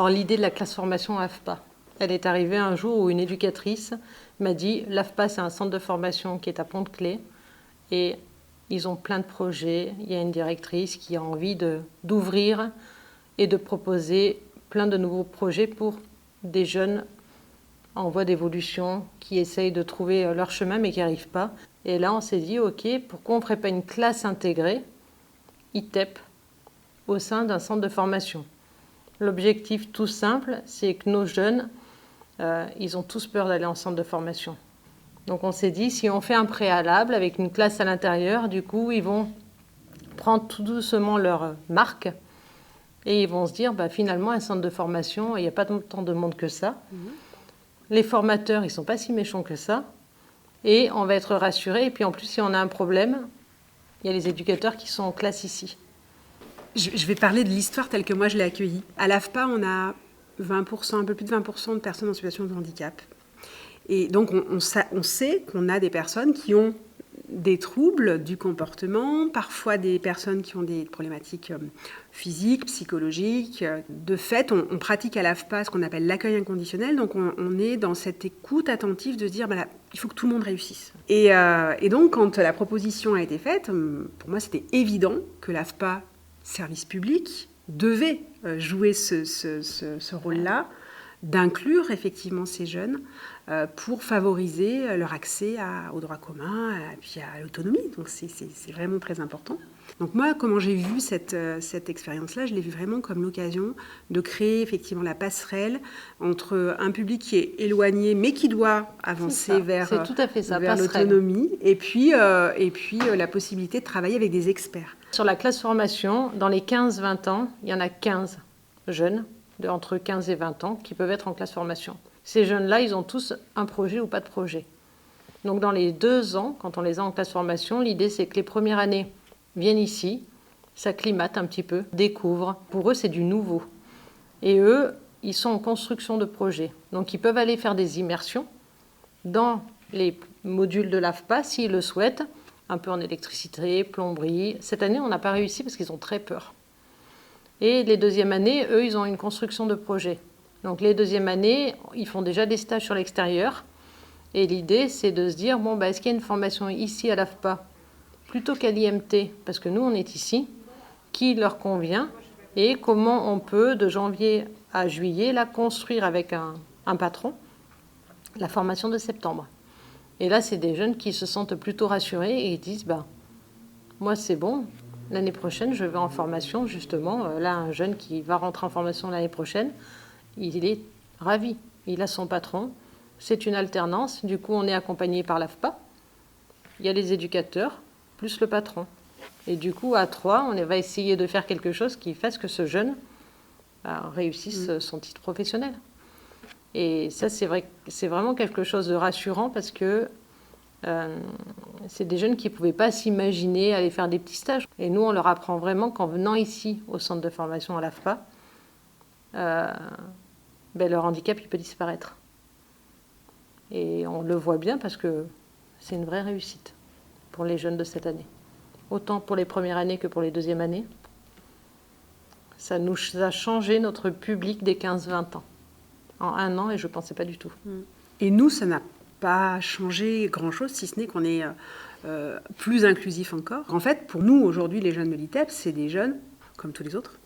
Alors l'idée de la classe formation AFPA, elle est arrivée un jour où une éducatrice m'a dit « l'AFPA, c'est un centre de formation qui est à Pont-de-Claix et ils ont plein de projets. Il y a une directrice qui a envie d'ouvrir et de proposer plein de nouveaux projets pour des jeunes en voie d'évolution qui essayent de trouver leur chemin mais qui n'y arrivent pas. » Et là, on s'est dit « ok, pourquoi on ne ferait pas une classe intégrée, ITEP, au sein d'un centre de formation ?» L'objectif tout simple, c'est que nos jeunes, ils ont tous peur d'aller en centre de formation. Donc on s'est dit, si on fait un préalable avec une classe à l'intérieur, du coup, ils vont prendre tout doucement leur marque et ils vont se dire, bah, finalement, un centre de formation, il n'y a pas tant de monde que ça. Les formateurs, ils ne sont pas si méchants que ça. Et on va être rassurés. Et puis en plus, si on a un problème, il y a les éducateurs qui sont en classe ici. Je vais parler de l'histoire telle que moi je l'ai accueillie. À l'AFPA, on a 20%, un peu plus de 20% de personnes en situation de handicap. Et donc, on sait qu'on a des personnes qui ont des troubles du comportement, parfois des personnes qui ont des problématiques physiques, psychologiques. De fait, on pratique à l'AFPA ce qu'on appelle l'accueil inconditionnel. Donc, on est dans cette écoute attentive de se dire, là, il faut que tout le monde réussisse. Et donc, quand la proposition a été faite, pour moi, c'était évident que l'AFPA, service public, devait jouer ce rôle-là, d'inclure effectivement ces jeunes pour favoriser leur accès au droit commun et puis à l'autonomie. Donc c'est vraiment très important. Donc moi, comment j'ai vu cette expérience-là, je l'ai vu vraiment comme l'occasion de créer effectivement la passerelle entre un public qui est éloigné mais qui doit avancer vers l'autonomie et puis la possibilité de travailler avec des experts. Sur la classe formation, dans les 15-20 ans, il y en a 15 jeunes entre 15 et 20 ans qui peuvent être en classe formation. Ces jeunes-là, ils ont tous un projet ou pas de projet. Donc dans les 2 ans, quand on les a en classe formation, l'idée c'est que les premières années viennent ici, s'acclimatent un petit peu, découvrent. Pour eux, c'est du nouveau. Et eux, ils sont en construction de projet. Donc ils peuvent aller faire des immersions dans les modules de l'AFPA s'ils le souhaitent, un peu en électricité, plomberie. Cette année, on n'a pas réussi parce qu'ils ont très peur. Et les deuxièmes années, eux, ils ont une construction de projet. Donc les deuxièmes années, ils font déjà des stages sur l'extérieur. Et l'idée, c'est de se dire, est-ce qu'il y a une formation ici à l'AFPA, plutôt qu'à l'IMT, parce que nous, on est ici, qui leur convient, et comment on peut, de janvier à juillet, construire avec un patron la formation de septembre. Et là, c'est des jeunes qui se sentent plutôt rassurés et ils disent, moi, c'est bon. L'année prochaine, je vais en formation, justement. Là, un jeune qui va rentrer en formation l'année prochaine, il est ravi. Il a son patron. C'est une alternance. Du coup, on est accompagné par l'AFPA. Il y a les éducateurs, plus le patron. Et du coup, à 3, on va essayer de faire quelque chose qui fasse que ce jeune réussisse son titre professionnel. Et ça, c'est vraiment quelque chose de rassurant parce que c'est des jeunes qui ne pouvaient pas s'imaginer aller faire des petits stages. Et nous, on leur apprend vraiment qu'en venant ici, au centre de formation à l'AFPA, leur handicap, il peut disparaître. Et on le voit bien parce que c'est une vraie réussite pour les jeunes de cette année. Autant pour les premières années que pour les deuxièmes années. Ça nous a changé notre public des 15-20 ans. En 1 an, et je ne pensais pas du tout. Et nous, ça n'a pas changé grand-chose, si ce n'est qu'on est plus inclusif encore. En fait, pour nous, aujourd'hui, les jeunes de l'ITEP, c'est des jeunes comme tous les autres.